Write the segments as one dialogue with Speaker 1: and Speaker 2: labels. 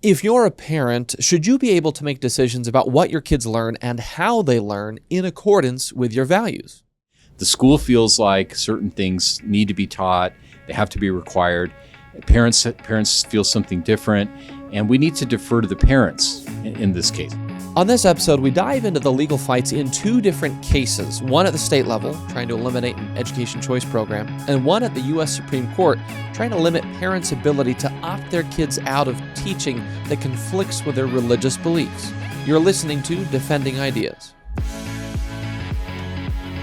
Speaker 1: If you're a parent, should you be able to make decisions about what your kids learn and how they learn in accordance with your values?
Speaker 2: The school feels like certain things need to be taught, they have to be required. Parents feel something different, and we need to defer to the parents in this case.
Speaker 1: On this episode, we dive into the legal fights in two different cases, one at the state level, trying to eliminate an education choice program, and one at the U.S. Supreme Court, trying to limit parents' ability to opt their kids out of teaching that conflicts with their religious beliefs. You're listening to Defending Ideas.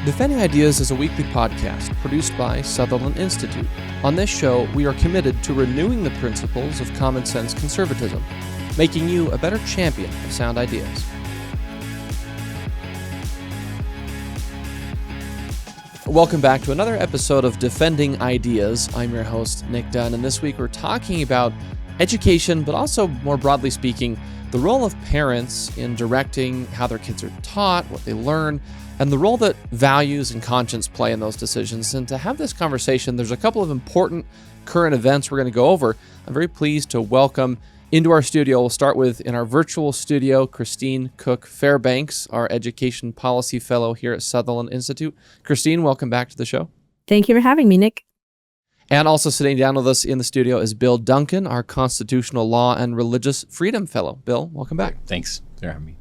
Speaker 1: Defending Ideas is a weekly podcast produced by Sutherland Institute. On this show, we are committed to renewing the principles of common sense conservatism, making you a better champion of sound ideas. Welcome back to another episode of Defending Ideas. I'm your host, Nick Dunn, and this week we're talking about education, but also more broadly speaking, the role of parents in directing how their kids are taught, what they learn, and the role that values and conscience play in those decisions. And to have this conversation, there's a couple of important current events we're going to go over. I'm very pleased to welcome into our studio. We'll start with, in our virtual studio, Cooke Fairbanks, our Education Policy Fellow here at Sutherland Institute. Christine, welcome back to the show.
Speaker 3: Thank you for having me, Nick.
Speaker 1: And also sitting down with us in the studio is Bill Duncan, our Constitutional Law and Religious Freedom Fellow. Bill, welcome back.
Speaker 2: Thanks for having me.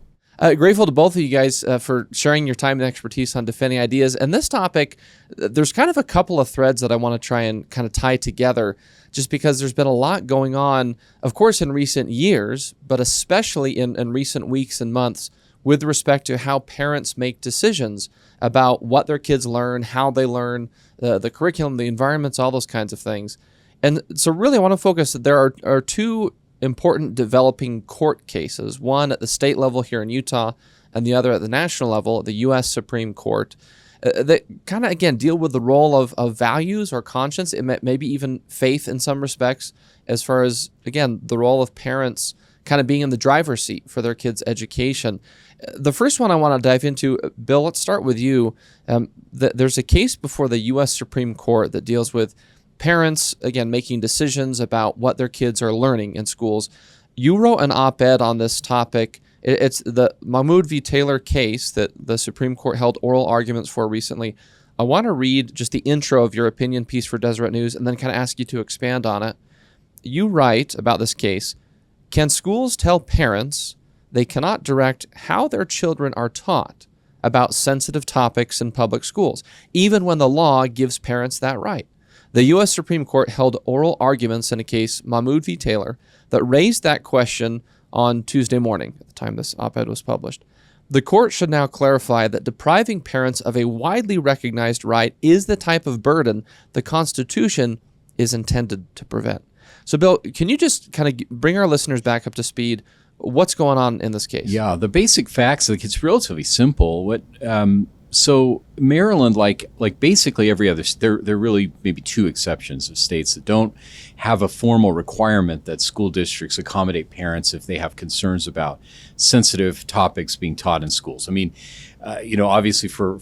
Speaker 1: Grateful to both of you guys for sharing your time and expertise on defending ideas. And this topic, there's kind of a couple of threads that I want to try and kind of tie together, just because there's been a lot going on, of course, in recent years, but especially in recent weeks and months with respect to how parents make decisions about what their kids learn, how they learn, the curriculum, the environments, all those kinds of things. And so really I want to focus that there are two important developing court cases, one at the state level here in Utah and the other at the national level at the U.S. Supreme Court, that kind of, again, deal with the role of values or conscience, maybe even faith in some respects, as far as, again, the role of parents kind of being in the driver's seat for their kids' education. The first one I want to dive into, Bill, let's start with you. There's a case before the U.S. Supreme Court that deals with parents, again, making decisions about what their kids are learning in schools. You wrote an op-ed on this topic. It's the Mahmoud v. Taylor case that the Supreme Court held oral arguments for recently. I want to read just the intro of your opinion piece for Deseret News and then kind of ask you to expand on it. You write about this case, can schools tell parents they cannot direct how their children are taught about sensitive topics in public schools, even when the law gives parents that right? The U.S. Supreme Court held oral arguments in a case, Mahmoud v. Taylor, that raised that question on Tuesday morning, at the time this op-ed was published. The court should now clarify that depriving parents of a widely recognized right is the type of burden the Constitution is intended to prevent. So, Bill, can you just kind of bring our listeners back up to speed? What's going on in this case?
Speaker 2: Yeah, the basic facts, it's relatively simple. So Maryland, like basically every other, there are really maybe two exceptions of states that don't have a formal requirement that school districts accommodate parents if they have concerns about sensitive topics being taught in schools. I mean, obviously for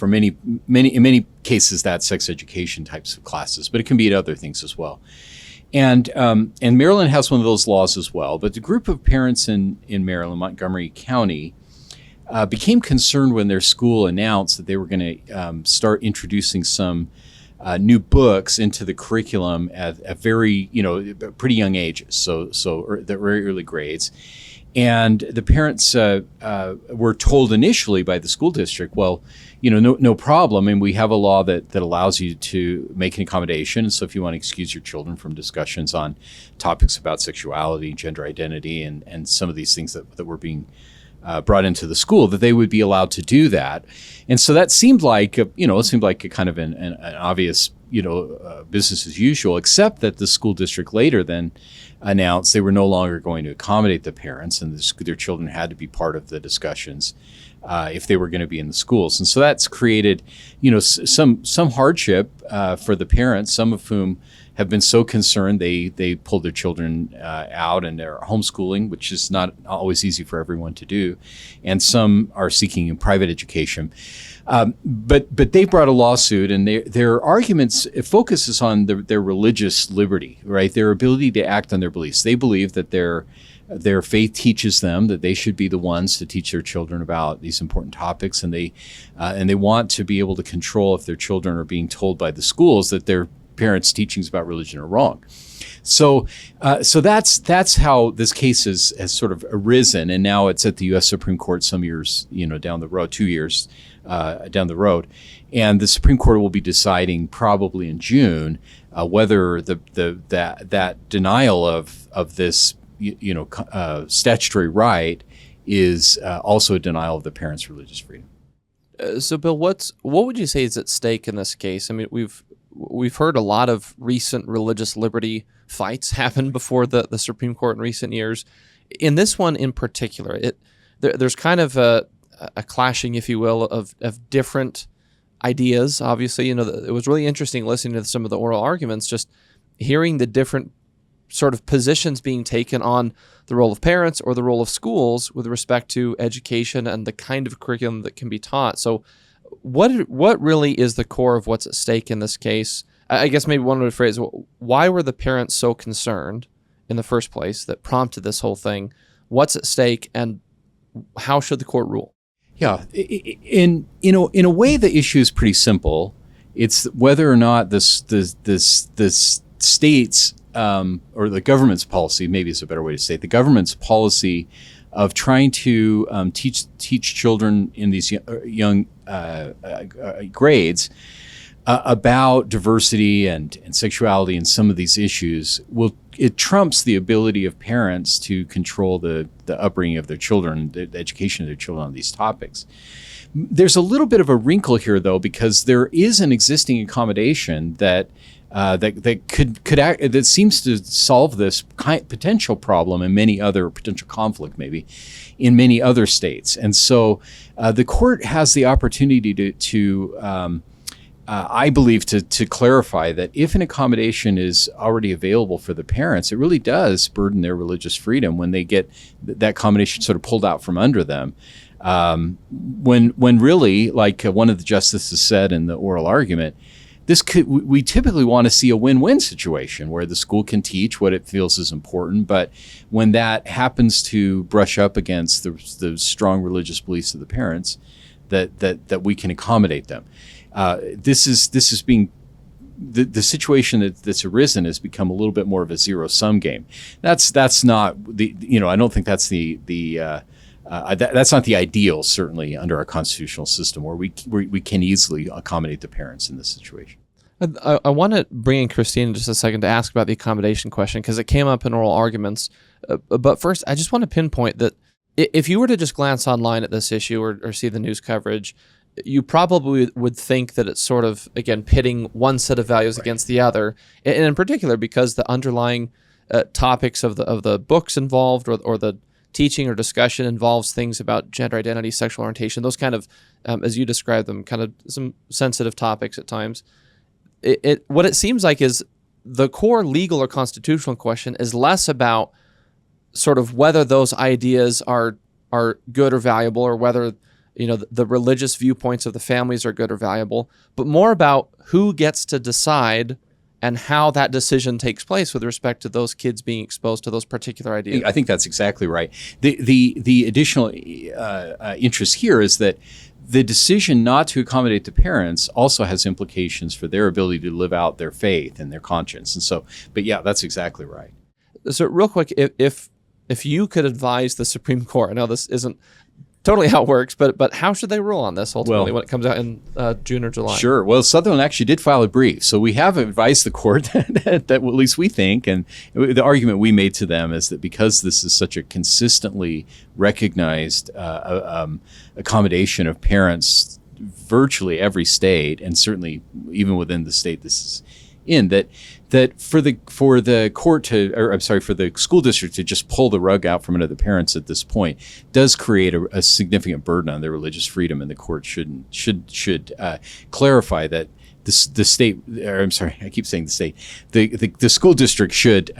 Speaker 2: in many cases that's sex education types of classes, but it can be at other things as well. And Maryland has one of those laws as well. But the group of parents in Maryland, Montgomery County, became concerned when their school announced that they were going to start introducing some new books into the curriculum at very, pretty young ages, so the very early grades. And the parents were told initially by the school district, well, no problem. And we have a law that allows you to make an accommodation. And so if you want to excuse your children from discussions on topics about sexuality, gender identity, and some of these things that were being brought into the school, that they would be allowed to do that. And so that seemed like, a kind of an obvious, business as usual, except that the school district later then announced they were no longer going to accommodate the parents, and their children had to be part of the discussions if they were going to be in the schools. And so that's created, some hardship for the parents, some of whom, have been so concerned they pulled their children out and they're homeschooling, which is not always easy for everyone to do, and some are seeking private education. But they brought a lawsuit, and their arguments focuses on their religious liberty, right? Their ability to act on their beliefs. They believe that their faith teaches them that they should be the ones to teach their children about these important topics, and they want to be able to control if their children are being told by the schools that their parents' teachings about religion are wrong. So that's how this case has sort of arisen, and now it's at the U.S. Supreme Court some years down the road, 2 years down the road, and the Supreme Court will be deciding probably in June whether that denial of this statutory right is also a denial of the parents' religious freedom.
Speaker 1: So, Bill, what would you say is at stake in this case? I mean, we've heard a lot of recent religious liberty fights happen before the Supreme Court in recent years. In this one in particular, there's kind of a clashing, if you will, of different ideas. Obviously, it was really interesting listening to some of the oral arguments, just hearing the different sort of positions being taken on the role of parents or the role of schools with respect to education and the kind of curriculum that can be taught. So what really is the core of what's at stake in this case? I guess maybe one way to phrase, why were the parents so concerned in the first place that prompted this whole thing? What's at stake, and how should the court rule?
Speaker 2: Yeah, in a way, the issue is pretty simple. It's whether or not the state's or the government's policy, maybe is a better way to say it, the government's policy of trying to teach children in these young grades about diversity and sexuality and some of these issues, it trumps the ability of parents to control the upbringing of their children, the education of their children on these topics. There's a little bit of a wrinkle here, though, because there is an existing accommodation that could act, that seems to solve this potential problem in many other potential conflict, maybe in many other states. And so the court has the opportunity to I believe, to clarify that if an accommodation is already available for the parents, it really does burden their religious freedom when they get that accommodation sort of pulled out from under them. When really, like one of the justices said in the oral argument, we typically want to see a win-win situation where the school can teach what it feels is important, but when that happens to brush up against the strong religious beliefs of the parents, that we can accommodate them. This is being the situation that's arisen has become a little bit more of a zero-sum game. That's not I don't think that's that's not the ideal, certainly under our constitutional system, where we can easily accommodate the parents in this situation.
Speaker 1: I want to bring in Christine in just a second to ask about the accommodation question, because it came up in oral arguments. But first, I just want to pinpoint that if you were to just glance online at this issue or see the news coverage, you probably would think that it's sort of, again, pitting one set of values against the other, and in particular because the underlying topics of the books involved or the teaching or discussion involves things about gender identity, sexual orientation, those kind of, as you describe them, kind of some sensitive topics at times. What it seems like is the core legal or constitutional question is less about sort of whether those ideas are good or valuable, or whether the religious viewpoints of the families are good or valuable, but more about who gets to decide and how that decision takes place with respect to those kids being exposed to those particular ideas.
Speaker 2: I think that's exactly right. The additional interest here is that the decision not to accommodate the parents also has implications for their ability to live out their faith and their conscience. And so, but yeah, that's exactly right.
Speaker 1: So real quick, if you could advise the Supreme Court, I know this isn't totally how it works, but how should they rule on this ultimately when it comes out in June or July?
Speaker 2: Sure. Well, Sutherland actually did file a brief, so we have advised the court that at least we think, and the argument we made to them is that because this is such a consistently recognized accommodation of parents, virtually every state, and certainly even within the state this is in, that for the court to, or I'm sorry, for the school district to just pull the rug out from under the parents at this point does create a significant burden on their religious freedom, and the court should clarify that the state, or I'm sorry, I keep saying the state, the school district should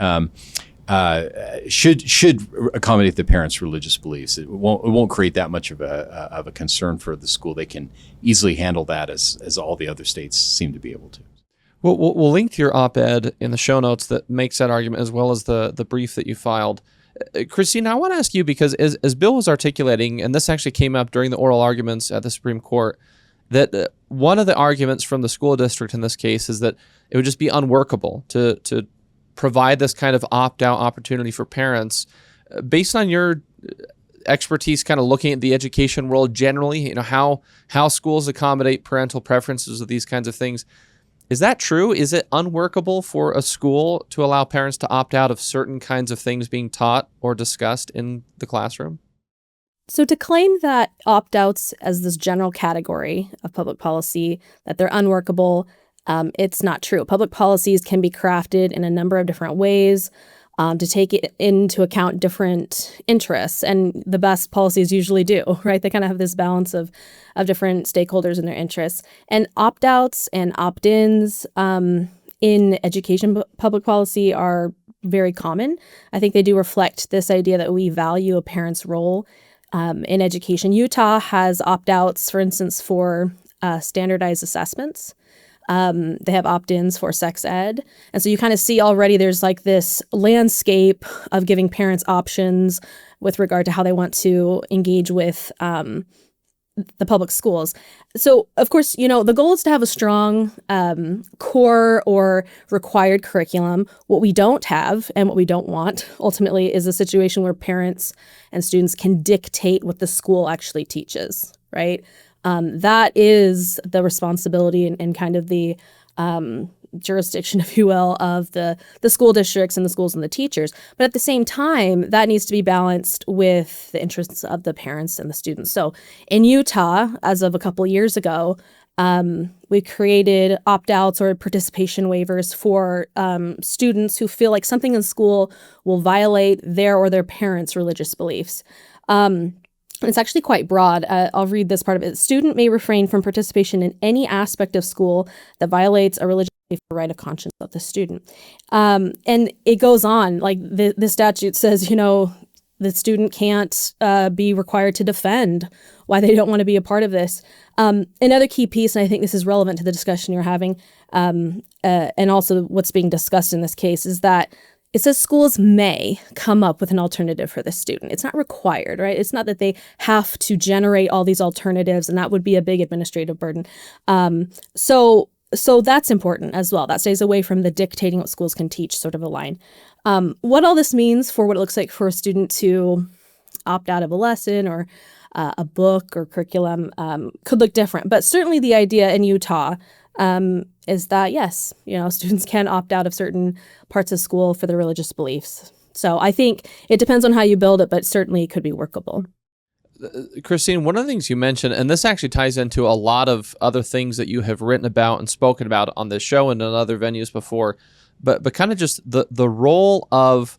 Speaker 2: accommodate the parents' religious beliefs. It won't create that much of a concern for the school. They can easily handle that as all the other states seem to be able to.
Speaker 1: Well, we'll link to your op-ed in the show notes that makes that argument, as well as the brief that you filed. Christine, I want to ask you, because as Bill was articulating, and this actually came up during the oral arguments at the Supreme Court, that one of the arguments from the school district in this case is that it would just be unworkable to provide this kind of opt-out opportunity for parents. Based on your expertise kind of looking at the education world generally, how schools accommodate parental preferences of these kinds of things, is that true? Is it unworkable for a school to allow parents to opt out of certain kinds of things being taught or discussed in the classroom?
Speaker 3: So to claim that opt-outs as this general category of public policy, that they're unworkable, it's not true. Public policies can be crafted in a number of different ways to take it into account different interests. And the best policies usually do, right? They kind of have this balance of different stakeholders and their interests. And opt-outs and opt-ins in education public policy are very common. I think they do reflect this idea that we value a parent's role in education. Utah has opt-outs, for instance, for standardized assessments. They have opt-ins for sex ed. And so you kind of see already there's like this landscape of giving parents options with regard to how they want to engage with the public schools. So, of course, the goal is to have a strong core or required curriculum. What we don't have and what we don't want ultimately is a situation where parents and students can dictate what the school actually teaches, right? That is the responsibility and kind of the jurisdiction, if you will, of the school districts and the schools and the teachers. But at the same time, that needs to be balanced with the interests of the parents and the students. So in Utah, as of a couple of years ago, we created opt-outs or participation waivers for students who feel like something in school will violate their or their parents' religious beliefs. It's actually quite broad. I'll read this part of it. Student may refrain from participation in any aspect of school that violates a religious belief or right of conscience of the student. And it goes on. Like the statute says, the student can't be required to defend why they don't want to be a part of this. Another key piece, and I think this is relevant to the discussion you're having, and also what's being discussed in this case, is that it says schools may come up with an alternative for the student. It's not required, right? It's not that they have to generate all these alternatives, and that would be a big administrative burden. So that's important as well. That stays away from the dictating what schools can teach sort of a line. What all this means for what it looks like for a student to opt out of a lesson or a book or curriculum could look different. But certainly the idea in Utah is that, yes, students can opt out of certain parts of school for their religious beliefs. So I think it depends on how you build it, but certainly it could be workable.
Speaker 1: Christine, one of the things you mentioned, and this actually ties into a lot of other things that you have written about and spoken about on this show and in other venues before, but kind of just the role of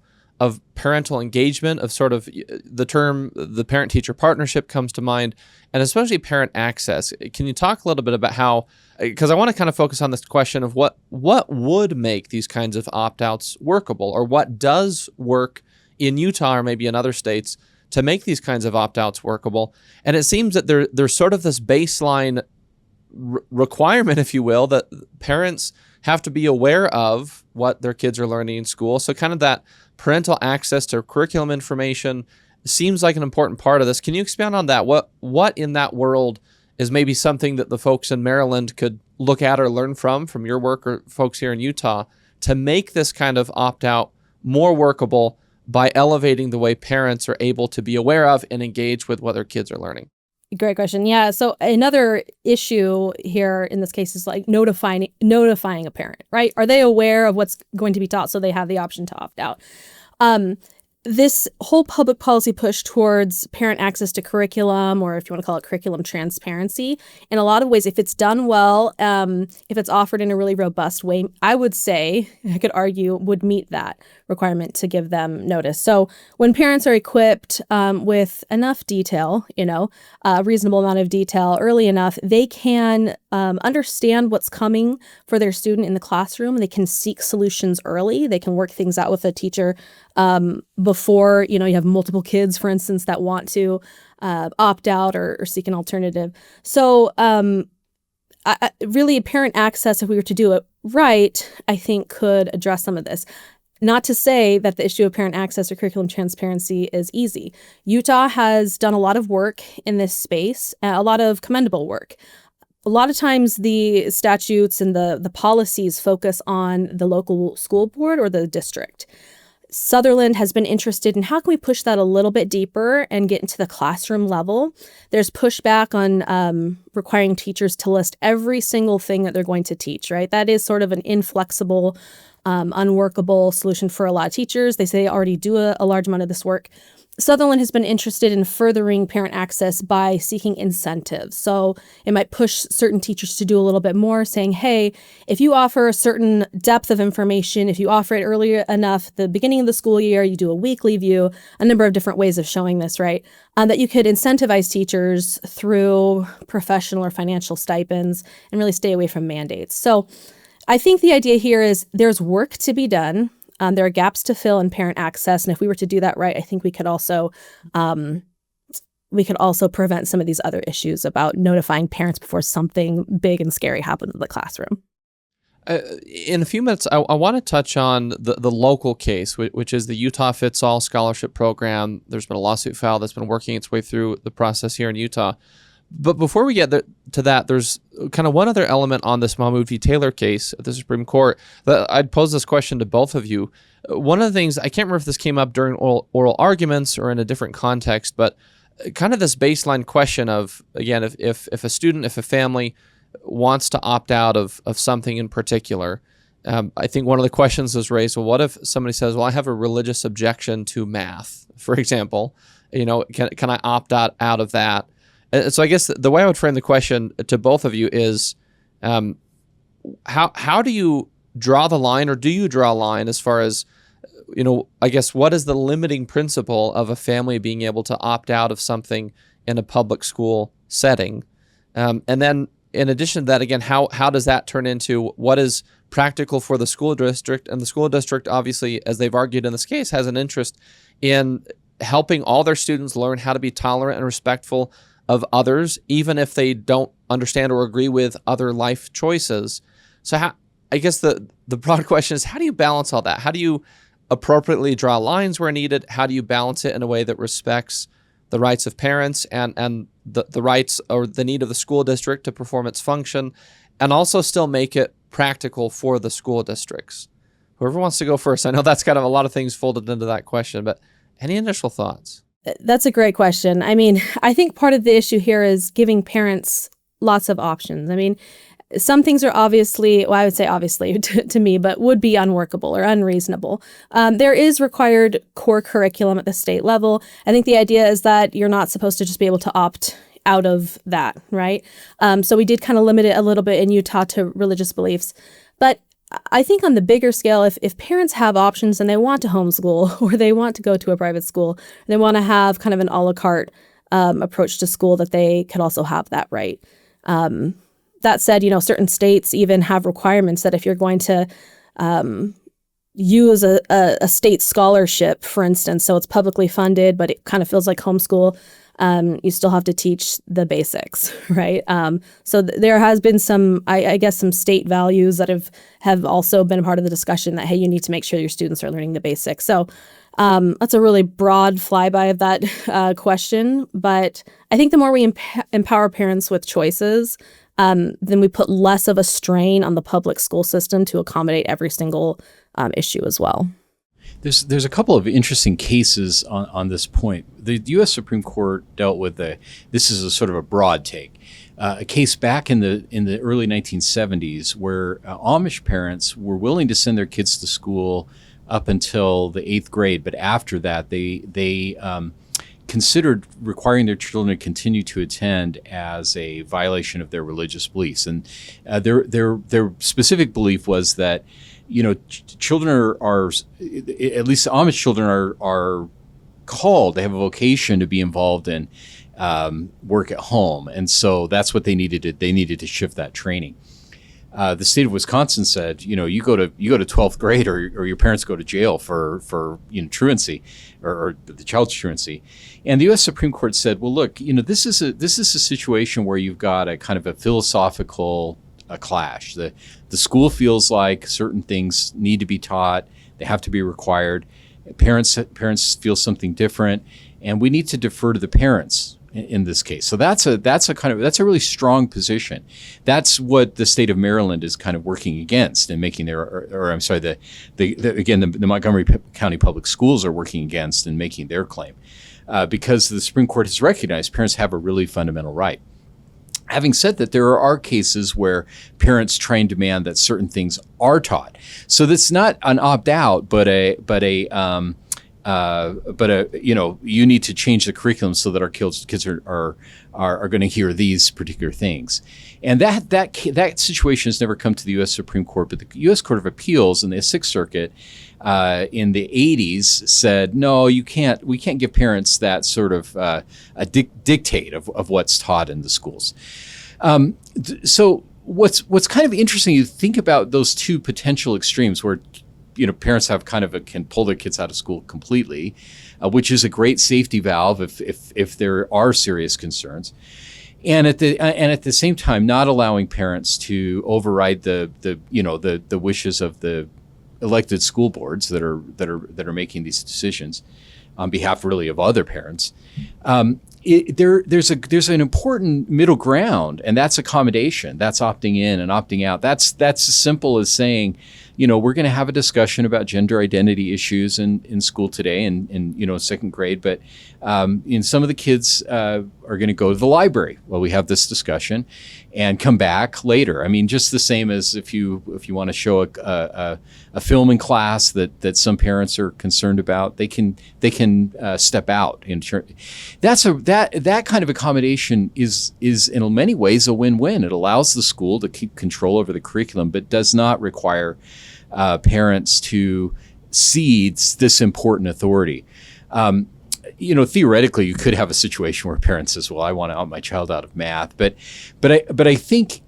Speaker 1: parental engagement, of sort of the term, the parent-teacher partnership comes to mind, and especially parent access. Can you talk a little bit about how, because I want to kind of focus on this question of what would make these kinds of opt-outs workable, or what does work in Utah or maybe in other states to make these kinds of opt-outs workable. And it seems that there's sort of this baseline requirement, if you will, that parents have to be aware of what their kids are learning in school. So kind of that parental access to curriculum information seems like an important part of this. Can you expand on that? What in that world is maybe something that the folks in Maryland could look at or learn from your work, or folks here in Utah, to make this kind of opt-out more workable by elevating the way parents are able to be aware of and engage with what their kids are learning?
Speaker 3: Great question. Yeah. So another issue here in this case is like notifying a parent, right? Are they aware of what's going to be taught so they have the option to opt out? This whole public policy push towards parent access to curriculum, or if you want to call it curriculum transparency, in a lot of ways, if it's done well, if it's offered in a really robust way, I would say, I could argue, would meet that, requirement to give them notice. So when parents are equipped with enough detail, a reasonable amount of detail early enough, they can understand what's coming for their student in the classroom. They can seek solutions early. They can work things out with a teacher before, you have multiple kids, for instance, that want to opt out or seek an alternative. So really, parent access, if we were to do it right, I think could address some of this. Not to say that the issue of parent access or curriculum transparency is easy. Utah has done a lot of work in this space, a lot of commendable work. A lot of times the statutes and the policies focus on the local school board or the district. Sutherland has been interested in how can we push that a little bit deeper and get into the classroom level. There's pushback on requiring teachers to list every single thing that they're going to teach, right? That is sort of an inflexible, unworkable solution for a lot of teachers. They say they already do a large amount of this work. Sutherland has been interested in furthering parent access by seeking incentives. So it might push certain teachers to do a little bit more, saying, hey, if you offer a certain depth of information, if you offer it earlier enough, the beginning of the school year, you do a weekly view, a number of different ways of showing this, right? That you could incentivize teachers through professional or financial stipends and really stay away from mandates. So I think the idea here is there's work to be done. There are gaps to fill in parent access, and if we were to do that right, I think we could also prevent some of these other issues about notifying parents before something big and scary happens in the classroom.
Speaker 1: In a few minutes, I want to touch on the local case, which is the Utah Fits All Scholarship Program. There's been a lawsuit filed that's been working its way through the process here in Utah. But before we get to that, there's kind of one other element on this Mahmoud v. Taylor case at the Supreme Court that I'd pose this question to both of you. One of the things, I can't remember if this came up during oral arguments or in a different context, but kind of this baseline question of, again, if a student, if a family wants to opt out of something in particular, I think one of the questions was raised, well, what if somebody says, well, I have a religious objection to math, for example, can I opt out of that? So I guess the way I would frame the question to both of you is, how do you draw the line, or do you draw a line as far as, I guess, what is the limiting principle of a family being able to opt out of something in a public school setting? And then in addition to that, again, how does that turn into what is practical for the school district? And the school district, obviously, as they've argued in this case, has an interest in helping all their students learn how to be tolerant and respectful of others, even if they don't understand or agree with other life choices. So I guess the broad question is, how do you balance all that? How do you appropriately draw lines where needed? How do you balance it in a way that respects the rights of parents and the rights or the need of the school district to perform its function, and also still make it practical for the school districts? Whoever wants to go first. I know that's kind of a lot of things folded into that question, but any initial thoughts?
Speaker 3: That's a great question. I mean, I think part of the issue here is giving parents lots of options. I mean, some things are obviously, well, I would say obviously to me, but would be unworkable or unreasonable. There is required core curriculum at the state level. I think the idea is that you're not supposed to just be able to opt out of that, right? So we did kind of limit it a little bit in Utah to religious beliefs. But I think on the bigger scale, if parents have options and they want to homeschool or they want to go to a private school, they want to have kind of an a la carte approach to school, that they could also have that right. That said, certain states even have requirements that if you're going to use a state scholarship, for instance, so it's publicly funded, but it kind of feels like homeschool, you still have to teach the basics, right? So there has been some, I guess, some state values that have also been a part of the discussion that, hey, you need to make sure your students are learning the basics. So that's a really broad flyby of that question. But I think the more we empower parents with choices, then we put less of a strain on the public school system to accommodate every single issue as well.
Speaker 2: There's a couple of interesting cases on this point. The U.S. Supreme Court dealt with this is a sort of a broad take, a case back in the early 1970s where Amish parents were willing to send their kids to school up until the 8th grade, but after that they considered requiring their children to continue to attend as a violation of their religious beliefs, and their specific belief was that children are, at least Amish children are called. They have a vocation to be involved in work at home, and so that's what they needed to shift that training. The state of Wisconsin said, you go to 12th grade, or your parents go to jail for truancy, or the child's truancy. And the U.S. Supreme Court said, well, look, this is a situation where you've got a kind of a philosophical clash. The school feels like certain things need to be taught; they have to be required. Parents feel something different, and we need to defer to the parents in this case. So that's a really strong position. That's what the state of Maryland is kind of working against and making the Montgomery County Public Schools are working against and making their claim, because the Supreme Court has recognized parents have a really fundamental right. Having said that, there are cases where parents try and demand that certain things are taught. So that's not an opt-out, but you need to change the curriculum so that our kids are going to hear these particular things. And that situation has never come to the U.S. Supreme Court, but the U.S. Court of Appeals in the Sixth Circuit in the 80s said, no, we can't give parents that sort of a dictate of what's taught in the schools. So what's kind of interesting, you think about those two potential extremes where parents have can pull their kids out of school completely, which is a great safety valve if there are serious concerns, and at the same time not allowing parents to override the wishes of the elected school boards that are making these decisions on behalf really of other parents. There's an important middle ground, and that's accommodation. That's opting in and opting out. That's as simple as saying, we're going to have a discussion about gender identity issues in school today in second grade, but some of the kids are going to go to the library while we have this discussion and come back later. I mean, just the same as if you want to show a film in class that some parents are concerned about, they can step out. That kind of accommodation is in many ways a win-win. It allows the school to keep control over the curriculum, but does not require parents to cede this important authority. Theoretically, you could have a situation where a parent says, "Well, I want to opt my child out of math," but I think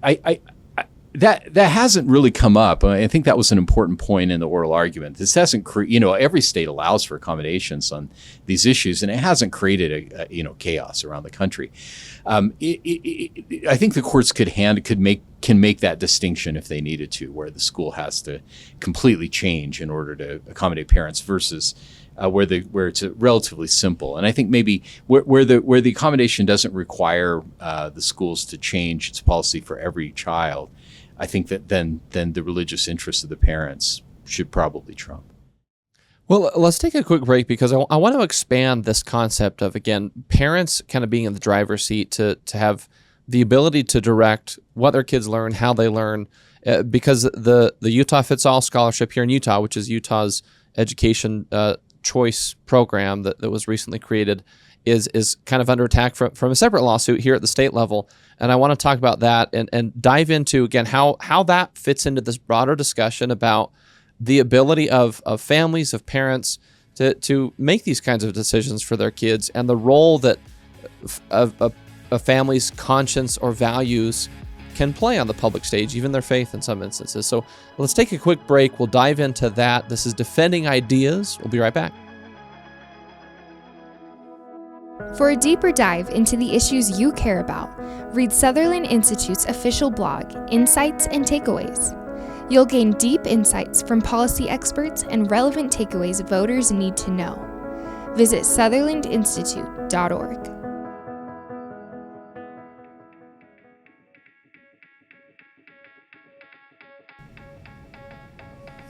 Speaker 2: that hasn't really come up. I think that was an important point in the oral argument. This hasn't, every state allows for accommodations on these issues, and it hasn't created a chaos around the country. I think the courts can make that distinction if they needed to, where the school has to completely change in order to accommodate parents versus where it's relatively simple. And I think maybe where the accommodation doesn't require the schools to change its policy for every child, I think that then the religious interests of the parents should probably trump.
Speaker 1: Well, let's take a quick break because I want to expand this concept of, again, parents kind of being in the driver's seat to have the ability to direct what their kids learn, how they learn, because the Utah Fits All Scholarship here in Utah, which is Utah's education choice program that was recently created, is kind of under attack from a separate lawsuit here at the state level. And I want to talk about that and dive into, again, how that fits into this broader discussion about the ability of families, of parents to make these kinds of decisions for their kids, and the role that a family's conscience or values can play on the public stage, even their faith in some instances. So let's take a quick break. We'll dive into that. This is Defending Ideas. We'll be right back.
Speaker 4: For a deeper dive into the issues you care about, read Sutherland Institute's official blog, Insights and Takeaways. You'll gain deep insights from policy experts and relevant takeaways voters need to know. Visit sutherlandinstitute.org.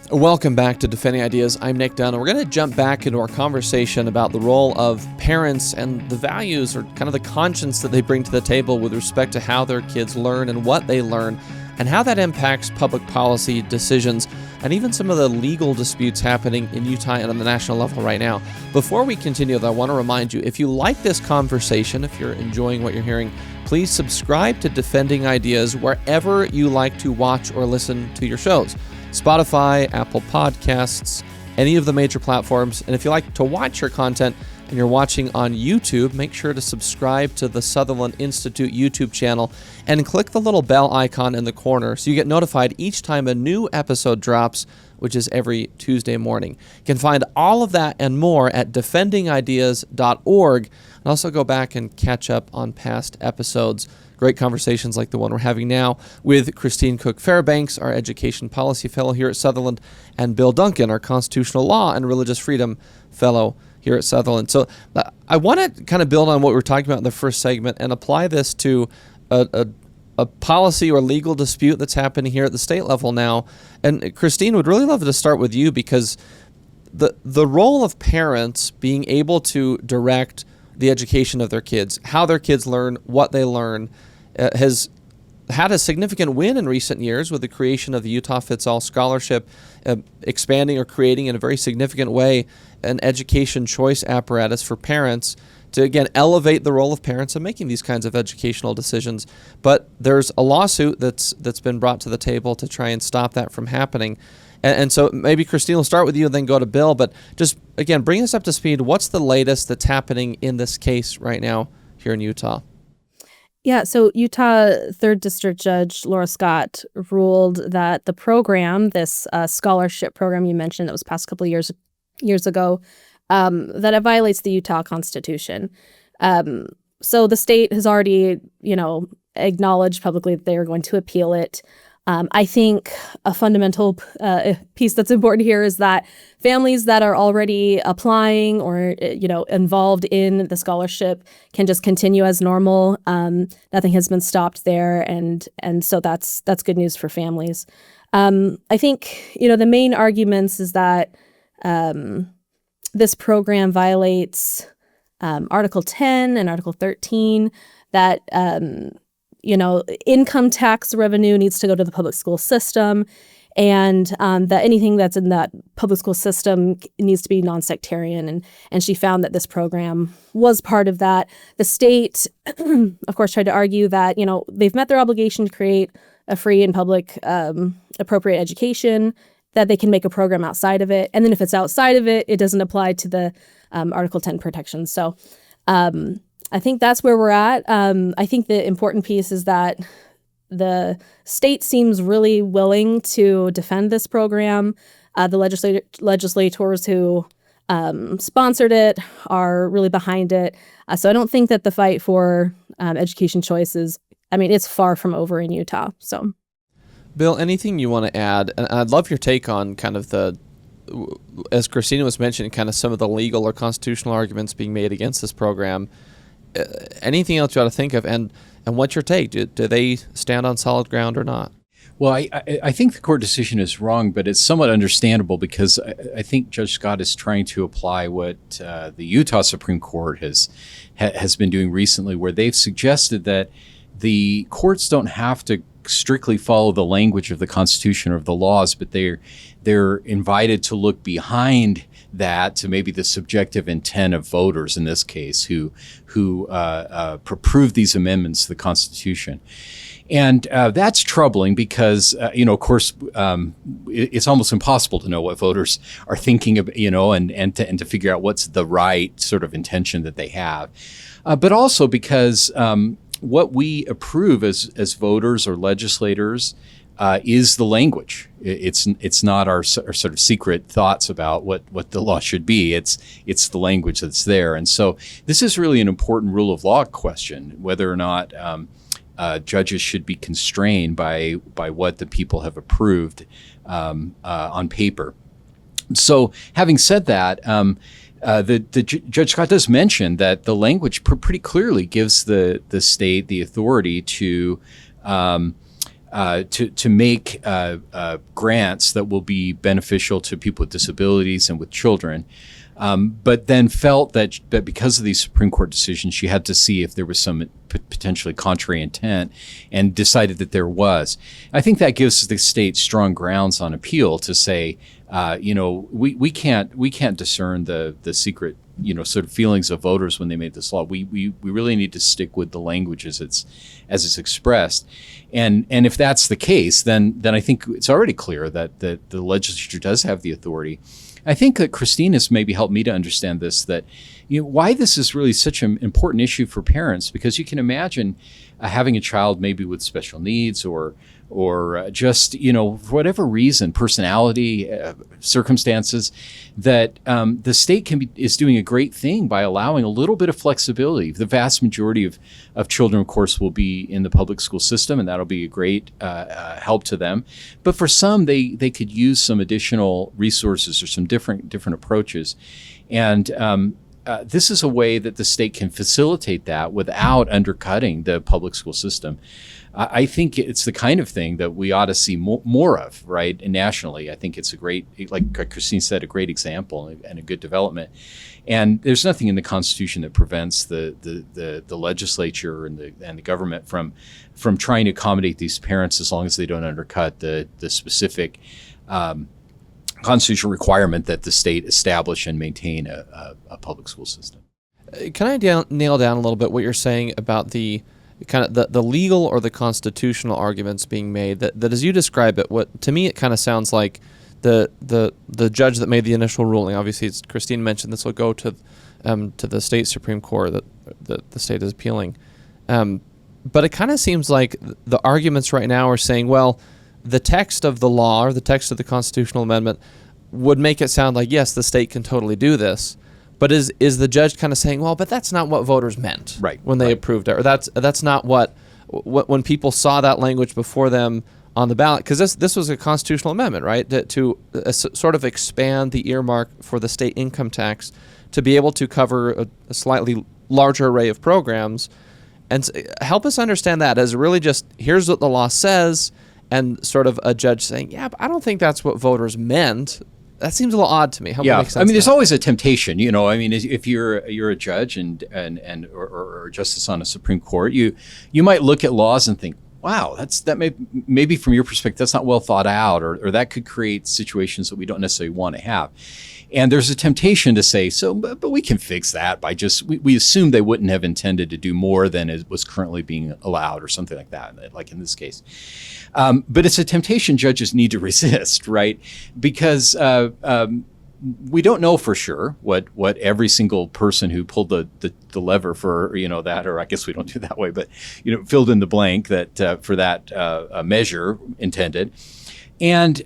Speaker 1: Welcome back to Defending Ideas. I'm Nick Dunn, and we're going to jump back into our conversation about the role of parents and the values, or kind of the conscience that they bring to the table with respect to how their kids learn and what they learn, and how that impacts public policy decisions and even some of the legal disputes happening in Utah and on the national level right now. Before we continue, though, I want to remind you, if you like this conversation, if you're enjoying what you're hearing, please subscribe to Defending Ideas wherever you like to watch or listen to your shows. Spotify, Apple Podcasts, any of the major platforms. And if you like to watch your content and you're watching on YouTube, make sure to subscribe to the Sutherland Institute YouTube channel and click the little bell icon in the corner so you get notified each time a new episode drops, which is every Tuesday morning. You can find all of that and more at defendingideas.org, and also go back and catch up on past episodes. Great conversations like the one we're having now with Christine Cooke Fairbanks, our Education Policy Fellow here at Sutherland, and Bill Duncan, our Constitutional Law and Religious Freedom Fellow here at Sutherland. So I want to kind of build on what we were talking about in the first segment and apply this to a policy or legal dispute that's happening here at the state level now. And Christine, would really love to start with you, because the role of parents being able to direct the education of their kids, how their kids learn, what they learn, has had a significant win in recent years with the creation of the Utah Fits All Scholarship, expanding or creating in a very significant way an education choice apparatus for parents to, again, elevate the role of parents in making these kinds of educational decisions. But there's a lawsuit that's been brought to the table to try and stop that from happening. And so maybe, Christine, we'll start with you and then go to Bill. But just, again, bring us up to speed. What's the latest that's happening in this case right now here in Utah?
Speaker 3: Yeah, so Utah 3rd District Judge Laura Scott ruled that the program, this scholarship program you mentioned that was passed a couple of years ago, that it violates the Utah Constitution. So the state has already, acknowledged publicly that they are going to appeal it. I think a fundamental piece that's important here is that families that are already applying or, involved in the scholarship can just continue as normal. Nothing has been stopped there. And so that's good news for families. I think, the main arguments is that this program violates Article 10 and Article 13, that income tax revenue needs to go to the public school system, and that anything that's in that public school system needs to be non-sectarian. And she found that this program was part of that. The state, of course, tried to argue that, they've met their obligation to create a free and public appropriate education, that they can make a program outside of it. And then if it's outside of it, it doesn't apply to the Article 10 protections. So I think that's where we're at. I think the important piece is that the state seems really willing to defend this program. The legislators who sponsored it are really behind it. So I don't think that the fight for education choices, it's far from over in Utah. So,
Speaker 1: Bill, anything you want to add? And I'd love your take on kind of as Christina was mentioning, kind of some of the legal or constitutional arguments being made against this program. Anything else you ought to think of, and what's your take? Do they stand on solid ground or not?
Speaker 2: Well, I think the court decision is wrong, but it's somewhat understandable, because I think Judge Scott is trying to apply what the Utah Supreme Court has been doing recently, where they've suggested that the courts don't have to strictly follow the language of the Constitution or of the laws, but they're invited to look behind that to maybe the subjective intent of voters in this case who approved these amendments to the Constitution. And that's troubling because, of course, it's almost impossible to know what voters are thinking of, and to figure out what's the right sort of intention that they have. But also because what we approve as voters or legislators is the language. It's not our sort of secret thoughts about what the law should be. It's the language that's there. And so this is really an important rule of law question, whether or not judges should be constrained by what the people have approved on paper. So having said that, Judge Scott does mention that the language pretty clearly gives the state the authority to make grants that will be beneficial to people with disabilities and with children. But then felt that because of these Supreme Court decisions, she had to see if there was some potentially contrary intent, and decided that there was. I think that gives the state strong grounds on appeal to say, we can't discern the secret sort of feelings of voters when they made this law. We really need to stick with the language as it's expressed, and if that's the case, then I think it's already clear that the legislature does have the authority. I think that Christine has maybe helped me to understand this, that why this is really such an important issue for parents, because you can imagine having a child maybe with special needs or just, for whatever reason, personality, circumstances, that the state is doing a great thing by allowing a little bit of flexibility. The vast majority of children, of course, will be in the public school system, and that'll be a great help to them. But for some, they could use some additional resources or some different approaches. And this is a way that the state can facilitate that without undercutting the public school system. I think it's the kind of thing that we ought to see more of, right? And nationally, I think it's a great, like Christine said, a great example and a good development. And there's nothing in the Constitution that prevents the legislature and the government from trying to accommodate these parents, as long as they don't undercut the specific constitutional requirement that the state establish and maintain a public school system.
Speaker 1: Can I nail down a little bit what you're saying about the kind of the legal or the constitutional arguments being made, that as you describe it, what to me it kind of sounds like the judge that made the initial ruling, obviously it's Christine mentioned this will go to the state Supreme Court that the state is appealing, but it kind of seems like the arguments right now are saying, well, the text of the law or the text of the constitutional amendment would make it sound like, yes, the state can totally do this. But is the judge kind of saying, well, but that's not what voters meant when they approved it, or that's not what when people saw that language before them on the ballot? Because this was a constitutional amendment, right, to sort of expand the earmark for the state income tax to be able to cover a slightly larger array of programs. And help us understand that as really just here's what the law says, and sort of a judge saying, yeah, but I don't think that's what voters meant. That seems a little odd to me. Help me make sense. I
Speaker 2: mean, there's always a temptation, I mean, if you're a judge or justice on a Supreme Court, you might look at laws and think, wow, maybe from your perspective, that's not well thought out, or that could create situations that we don't necessarily want to have. And there's a temptation to say, but we can fix that by we assume they wouldn't have intended to do more than it was currently being allowed, or something like that, like in this case. But it's a temptation judges need to resist, right? Because we don't know for sure what every single person who pulled the lever for that, or I guess we don't do that way, but filled in the blank that for that measure intended, and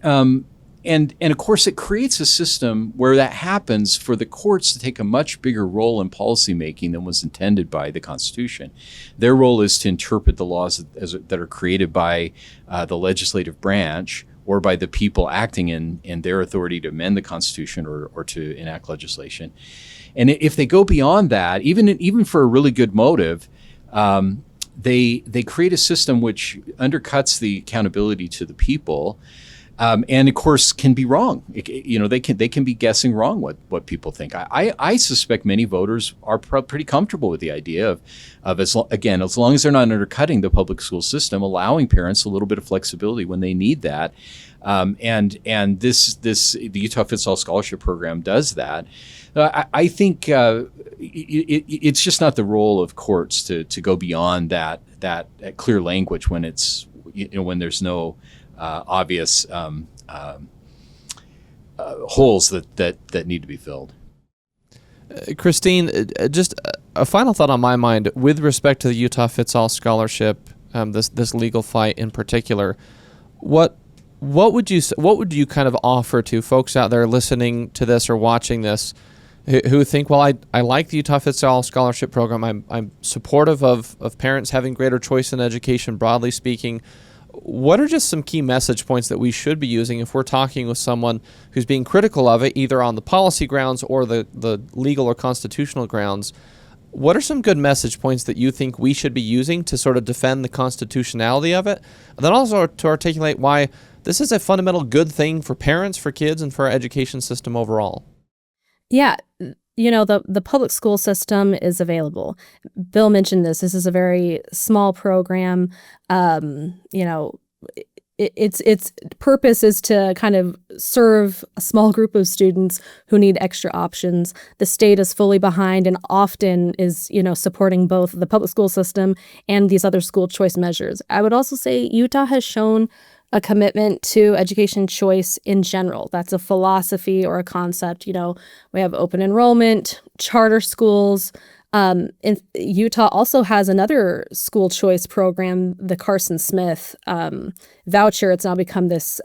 Speaker 2: of course it creates a system where that happens for the courts to take a much bigger role in policymaking than was intended by the Constitution. Their role is to interpret the laws that are created by the legislative branch, or by the people acting in their authority to amend the Constitution or to enact legislation. And if they go beyond that, even for a really good motive, they create a system which undercuts the accountability to the people, and of course can be wrong. They can be guessing wrong what people think. I suspect many voters are pretty comfortable with the idea of as long as they're not undercutting the public school system, allowing parents a little bit of flexibility when they need that. And the Utah Fits All Scholarship Program does that. I think it's just not the role of courts to go beyond that clear language when it's when there's no obvious holes that need to be filled.
Speaker 1: Christine, just a final thought on my mind with respect to the Utah Fits All Scholarship, this legal fight in particular. What would you kind of offer to folks out there listening to this or watching this who think, well, I like the Utah Fits All Scholarship Program. I'm supportive of parents having greater choice in education, broadly speaking. What are just some key message points that we should be using if we're talking with someone who's being critical of it, either on the policy grounds or the legal or constitutional grounds? What are some good message points that you think we should be using to sort of defend the constitutionality of it? And then also to articulate why this is a fundamental good thing for parents, for kids, and for our education system overall.
Speaker 3: Yeah. The public school system is available. Bill mentioned this. This is a very small program. its purpose is to kind of serve a small group of students who need extra options. The state is fully behind and often is, supporting both the public school system and these other school choice measures. I would also say Utah has shown a commitment to education choice in general. That's a philosophy or a concept. We have open enrollment, charter schools. And Utah also has another school choice program, the Carson Smith voucher. It's now become this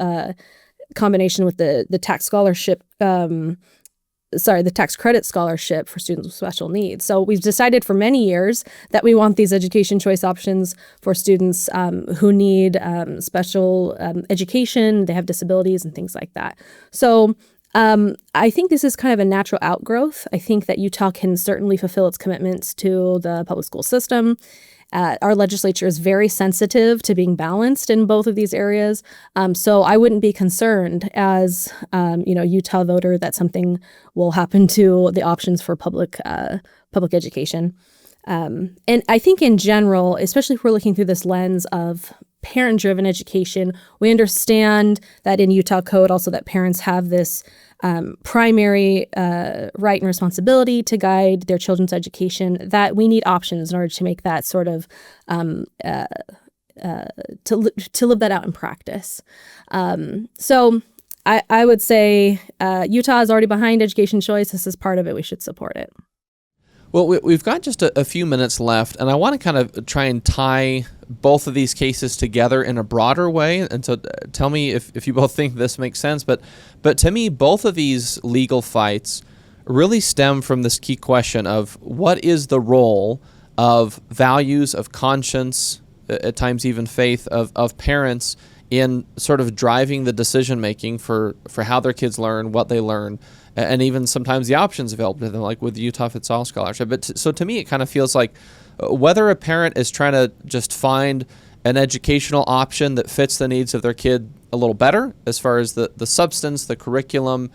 Speaker 3: combination with the tax scholarship, the tax credit scholarship for students with special needs. So we've decided for many years that we want these education choice options for students who need special education, they have disabilities and things like that. So I think this is kind of a natural outgrowth. I think that Utah can certainly fulfill its commitments to the public school system. Our legislature is very sensitive to being balanced in both of these areas. So I wouldn't be concerned as, Utah voter that something will happen to the options for public education. And I think in general, especially if we're looking through this lens of parent-driven education, we understand that in Utah code also that parents have this primary right and responsibility to guide their children's education, that we need options in order to make that sort of to live that out in practice. So I would say Utah is already behind education choice. This is part of it. We should support it.
Speaker 1: Well, we've got just a few minutes left, and I want to kind of try and tie both of these cases together in a broader way. And so tell me if you both think this makes sense. But to me, both of these legal fights really stem from this key question of what is the role of values, of conscience, at times even faith, of parents in sort of driving the decision-making for how their kids learn, what they learn, and even sometimes the options available to them, like with the Utah Fits All Scholarship. But so to me, it kind of feels like whether a parent is trying to just find an educational option that fits the needs of their kid a little better, as far as the substance, the curriculum,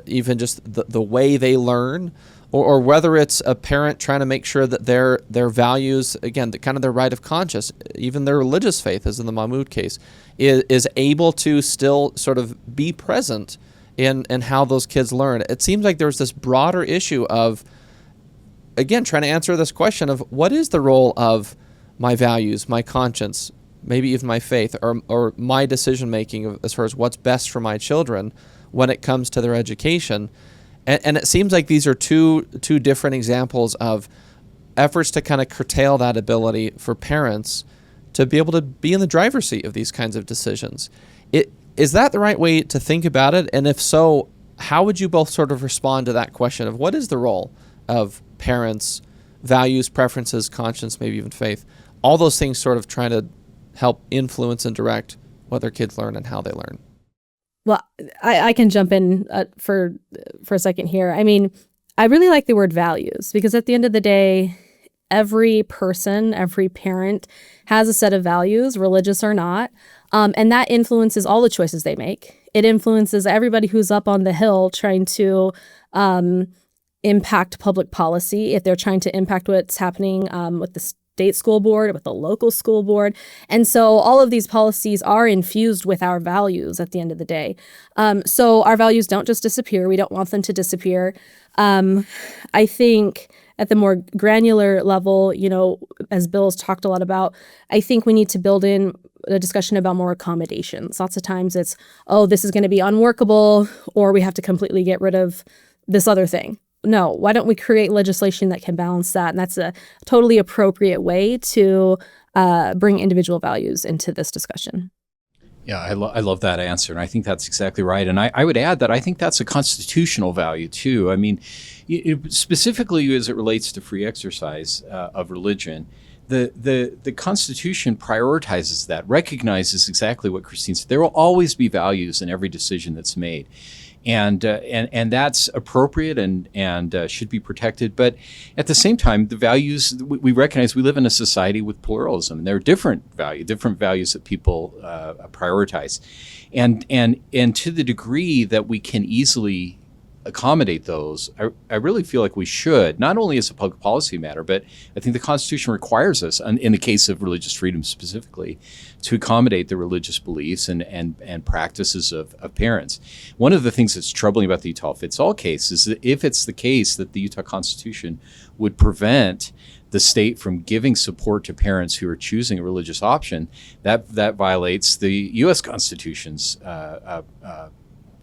Speaker 1: even just the way they learn, or whether it's a parent trying to make sure that their values, again, kind of their right of conscience, even their religious faith, as in the Mahmoud case, is able to still sort of be present in how those kids learn. It seems like there's this broader issue of, again, trying to answer this question of what is the role of my values, my conscience, maybe even my faith, or my decision-making as far as what's best for my children when it comes to their education. And it seems like these are two different examples of efforts to kind of curtail that ability for parents to be able to be in the driver's seat of these kinds of decisions. Is that the right way to think about it? And if so, how would you both sort of respond to that question of what is the role of parents, values, preferences, conscience, maybe even faith, all those things sort of trying to help influence and direct what their kids learn and how they learn?
Speaker 3: Well, I can jump in for a second here. I mean, I really like the word values because at the end of the day, every person, every parent has a set of values, religious or not, and that influences all the choices they make. It influences everybody who's up on the Hill trying to impact public policy, if they're trying to impact what's happening with the state school board, with the local school board. And so all of these policies are infused with our values at the end of the day. So our values don't just disappear. We don't want them to disappear. I think at the more granular level, as Bill has talked a lot about, I think we need to build in a discussion about more accommodations. Lots of times it's, this is going to be unworkable, or we have to completely get rid of this other thing. No, why don't we create legislation that can balance that? And that's a totally appropriate way to bring individual values into this discussion.
Speaker 2: Yeah, I love that answer, and I think that's exactly right. And I would add that I think that's a constitutional value, too. I mean, specifically as it relates to free exercise of religion, the Constitution prioritizes that, recognizes exactly what Christine said. There will always be values in every decision that's made. And that's appropriate and should be protected. But at the same time, the values, we recognize we live in a society with pluralism. There are different values that people prioritize. And to the degree that we can easily accommodate those, I really feel like we should, not only as a public policy matter, but I think the Constitution requires us, in the case of religious freedom specifically, to accommodate the religious beliefs and practices of parents. One of the things that's troubling about the Utah fits all case is that if it's the case that the Utah Constitution would prevent the state from giving support to parents who are choosing a religious option, that violates the U.S. Constitution's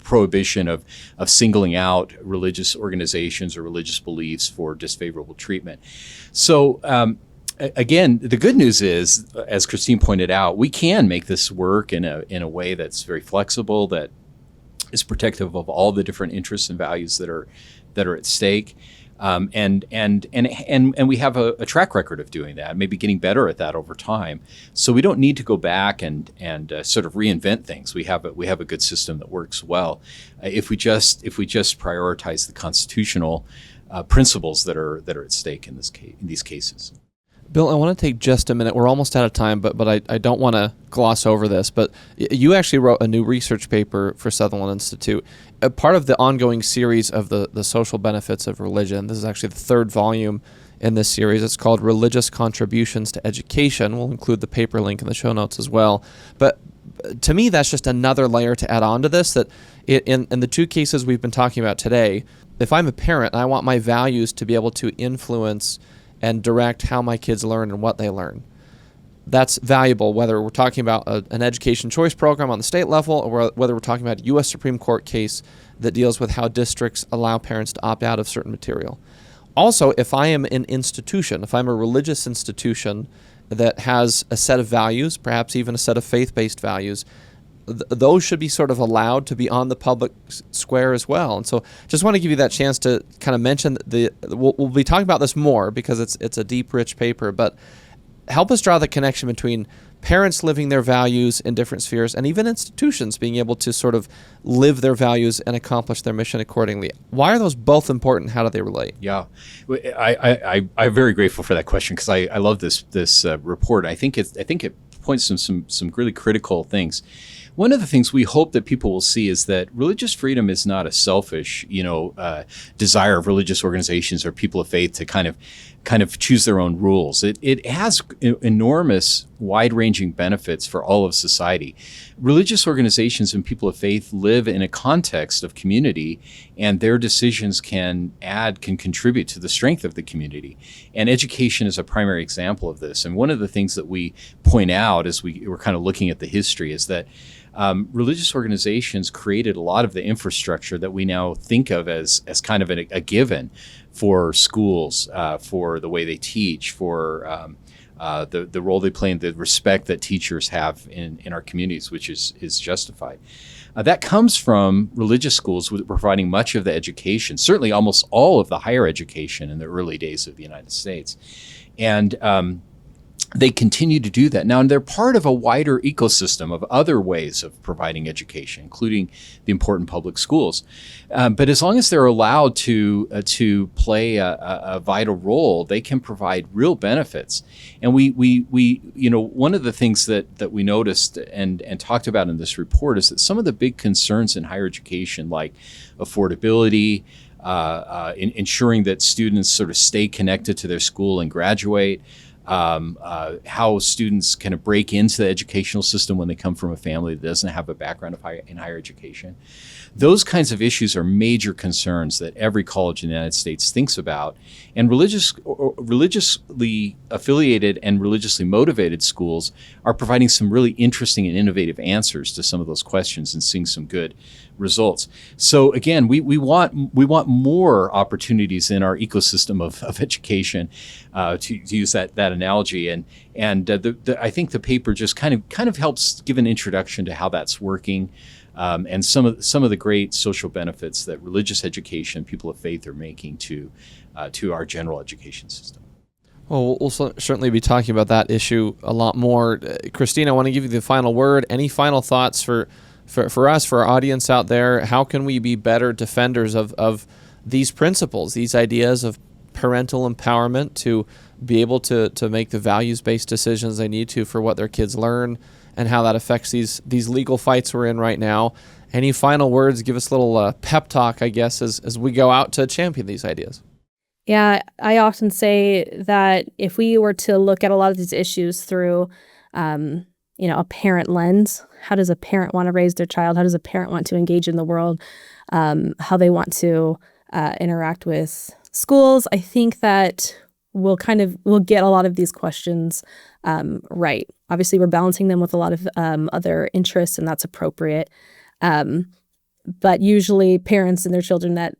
Speaker 2: prohibition of singling out religious organizations or religious beliefs for disfavorable treatment. So again, the good news is, as Christine pointed out, we can make this work in a way that's very flexible, that is protective of all the different interests and values that are at stake. And we have a track record of doing that, maybe getting better at that over time. So we don't need to go back and sort of reinvent things. We have a good system that works well if we just prioritize the constitutional principles that are at stake in these cases.
Speaker 1: Bill, I want to take just a minute. We're almost out of time, but I don't want to gloss over this. But you actually wrote a new research paper for Sutherland Institute, a part of the ongoing series of the social benefits of religion. This is actually the third volume in this series. It's called Religious Contributions to Education. We'll include the paper link in the show notes as well. But to me, that's just another layer to add on to this, that in the two cases we've been talking about today, if I'm a parent and I want my values to be able to influence and direct how my kids learn and what they learn, that's valuable, whether we're talking about an education choice program on the state level or whether we're talking about a U.S. Supreme Court case that deals with how districts allow parents to opt out of certain material. Also, if I am an institution, if I'm a religious institution that has a set of values, perhaps even a set of faith-based values, those should be sort of allowed to be on the public square as well. And so just want to give you that chance to kind of mention we'll be talking about this more because it's a deep, rich paper, but help us draw the connection between parents living their values in different spheres and even institutions being able to sort of live their values and accomplish their mission accordingly. Why are those both important? How do they relate?
Speaker 2: Yeah, I'm very grateful for that question because I love this report. I think it points to some really critical things. One of the things we hope that people will see is that religious freedom is not a selfish, desire of religious organizations or people of faith to kind of choose their own rules. It has enormous, wide-ranging benefits for all of society. Religious organizations and people of faith live in a context of community, and their decisions can contribute to the strength of the community. And education is a primary example of this. And one of the things that we point out as we're kind of looking at the history is that religious organizations created a lot of the infrastructure that we now think of as kind of a given for schools, for the way they teach, for the role they play and the respect that teachers have in our communities, which is justified. That comes from religious schools providing much of the education, certainly almost all of the higher education in the early days of the United States. And they continue to do that. Now, and they're part of a wider ecosystem of other ways of providing education, including the important public schools. But as long as they're allowed to play a vital role, they can provide real benefits. And we one of the things that we noticed and talked about in this report is that some of the big concerns in higher education, like affordability, ensuring that students sort of stay connected to their school and graduate, how students kind of break into the educational system when they come from a family that doesn't have a background in higher education. Those kinds of issues are major concerns that every college in the United States thinks about. And religiously affiliated and religiously motivated schools are providing some really interesting and innovative answers to some of those questions and seeing some good results. So again, we want more opportunities in our ecosystem of education, to use that analogy. And I think the paper just kind of helps give an introduction to how that's working. And some of the great social benefits that religious education, people of faith, are making to our general education system.
Speaker 1: Well, we'll certainly be talking about that issue a lot more. Christine, I want to give you the final word. Any final thoughts for us, for our audience out there? How can we be better defenders of these principles, these ideas of parental empowerment to be able to make the values-based decisions they need to for what their kids learn and how that affects these legal fights we're in right now. Any final words? Give us a little pep talk, I guess, as we go out to champion these ideas.
Speaker 3: Yeah, I often say that if we were to look at a lot of these issues through, a parent lens, how does a parent want to raise their child? How does a parent want to engage in the world? How they want to interact with schools? I think that we'll get a lot of these questions right. Obviously, we're balancing them with a lot of other interests, and that's appropriate. But usually, parents and their children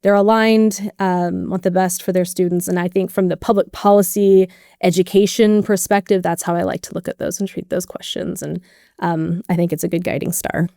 Speaker 3: they're aligned, want the best for their students. And I think from the public policy education perspective, that's how I like to look at those and treat those questions. And I think it's a good guiding star.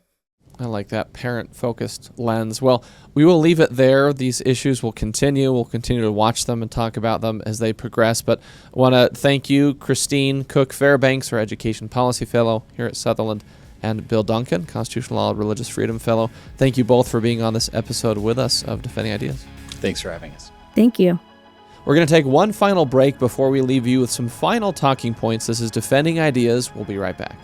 Speaker 1: I like that parent-focused lens. Well, we will leave it there. These issues will continue. We'll continue to watch them and talk about them as they progress. But I want to thank you, Christine Cooke Fairbanks, our Education Policy Fellow here at Sutherland, and Bill Duncan, Constitutional Law and Religious Freedom Fellow. Thank you both for being on this episode with us of Defending Ideas.
Speaker 2: Thanks for having us.
Speaker 3: Thank you.
Speaker 1: We're going to take one final break before we leave you with some final talking points. This is Defending Ideas. We'll be right back.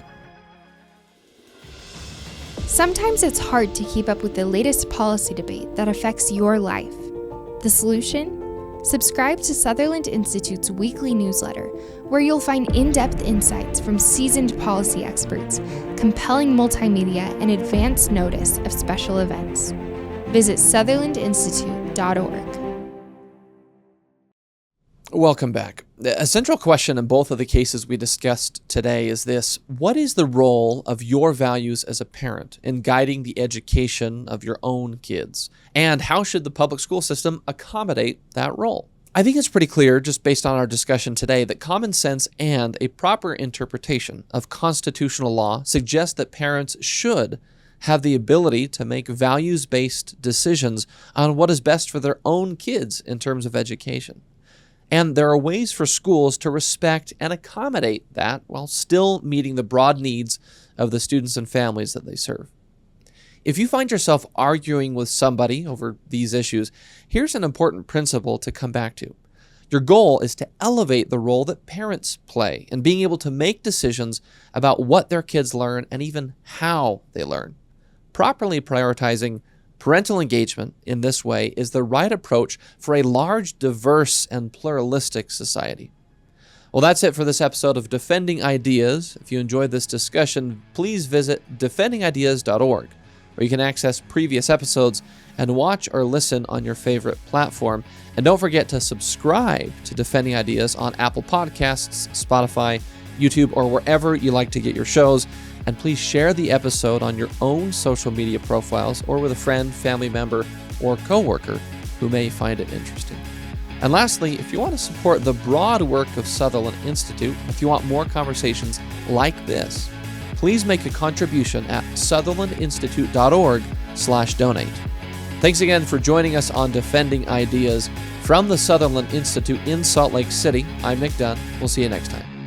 Speaker 4: Sometimes it's hard to keep up with the latest policy debate that affects your life. The solution? Subscribe to Sutherland Institute's weekly newsletter, where you'll find in-depth insights from seasoned policy experts, compelling multimedia, and advance notice of special events. Visit sutherlandinstitute.org.
Speaker 1: Welcome back. A central question in both of the cases we discussed today is this: what is the role of your values as a parent in guiding the education of your own kids? And how should the public school system accommodate that role? I think it's pretty clear, just based on our discussion today, that common sense and a proper interpretation of constitutional law suggest that parents should have the ability to make values-based decisions on what is best for their own kids in terms of education. And there are ways for schools to respect and accommodate that while still meeting the broad needs of the students and families that they serve. If you find yourself arguing with somebody over these issues, here's an important principle to come back to. Your goal is to elevate the role that parents play in being able to make decisions about what their kids learn and even how they learn. Properly prioritizing parental engagement in this way is the right approach for a large, diverse, and pluralistic society. Well, that's it for this episode of Defending Ideas. If you enjoyed this discussion, please visit defendingideas.org, where you can access previous episodes and watch or listen on your favorite platform. And don't forget to subscribe to Defending Ideas on Apple Podcasts, Spotify, YouTube, or wherever you like to get your shows. And please share the episode on your own social media profiles or with a friend, family member, or coworker who may find it interesting. And lastly, if you want to support the broad work of Sutherland Institute, if you want more conversations like this, please make a contribution at sutherlandinstitute.org/donate. Thanks again for joining us on Defending Ideas. From the Sutherland Institute in Salt Lake City, I'm Nick Dunn. We'll see you next time.